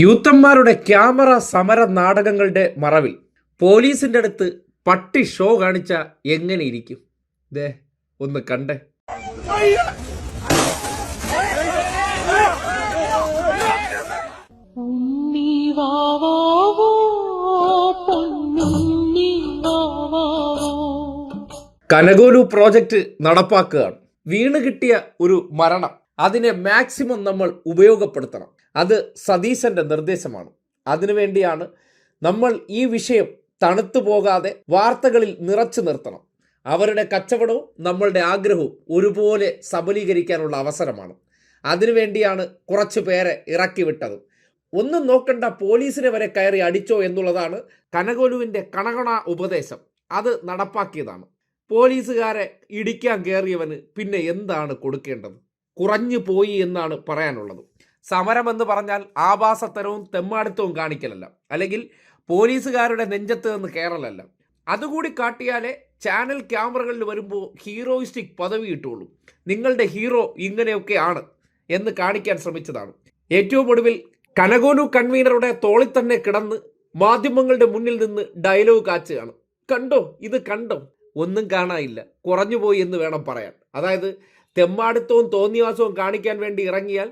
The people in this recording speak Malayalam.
യൂത്തന്മാരുടെ ക്യാമറ സമര നാടകങ്ങളുടെ മറവിൽ പോലീസിന്റെ അടുത്ത് പട്ടി ഷോ കാണിച്ച എങ്ങനെ ഇരിക്കും? ദേ ഒന്ന് കണ്ടേ. കനകോലു പ്രോജക്റ്റ് നടപ്പാക്കുകയാണ്. വീണ് കിട്ടിയ ഒരു മരണം, അതിനെ മാക്സിമം നമ്മൾ ഉപയോഗപ്പെടുത്തണം. അത് സതീശന്റെ നിർദ്ദേശമാണ്. അതിനുവേണ്ടിയാണ് നമ്മൾ ഈ വിഷയം തണുത്തു പോകാതെ വാർത്തകളിൽ നിറച്ചു നിർത്തണം. അവരുടെ കച്ചവടവും നമ്മളുടെ ആഗ്രഹവും ഒരുപോലെ സബലീകരിക്കാനുള്ള അവസരമാണ്. അതിനുവേണ്ടിയാണ് കുറച്ചു പേരെ ഇറക്കി വിട്ടത്. ഒന്നും നോക്കണ്ട, പോലീസിനെ വരെ കയറി അടിച്ചോ എന്നുള്ളതാണ് കനകോലുവിൻ്റെ കണകണ ഉപദേശം. അത് നടപ്പാക്കിയതാണ്. പോലീസുകാരെ ഇടിക്കാൻ കയറിയവന് പിന്നെ എന്താണ് കൊടുക്കേണ്ടത്? കുറഞ്ഞു പോയി എന്നാണ് പറയാനുള്ളത്. സമരമെന്ന് പറഞ്ഞാൽ ആഭാസത്തരവും തെമ്മാടിത്തവും കാണിക്കലല്ല, അല്ലെങ്കിൽ പോലീസുകാരുടെ നെഞ്ചത്ത് നിന്ന് കയറലല്ല. അതുകൂടി കാട്ടിയാലേ ചാനൽ ക്യാമറകളിൽ വരുമ്പോൾ ഹീറോയിസ്റ്റിക് പദവി കിട്ടുള്ളൂ. നിങ്ങളുടെ ഹീറോ ഇങ്ങനെയൊക്കെയാണ് എന്ന് കാണിക്കാൻ ശ്രമിച്ചതാണ്. ഏറ്റവും ഒടുവിൽ കനകോലു കൺവീനറുടെ തോളിൽ തന്നെ കിടന്ന് മാധ്യമങ്ങളുടെ മുന്നിൽ നിന്ന് ഡയലോഗ് കാച്ചുകയാണ്. കണ്ടോ, ഇത് കണ്ടോ? ഒന്നും കാണാനില്ല, കുറഞ്ഞുപോയി എന്ന് വേണം പറയാൻ. അതായത് തെമ്മാടിത്തവും തോന്നിവാസവും കാണിക്കാൻ വേണ്ടി ഇറങ്ങിയാൽ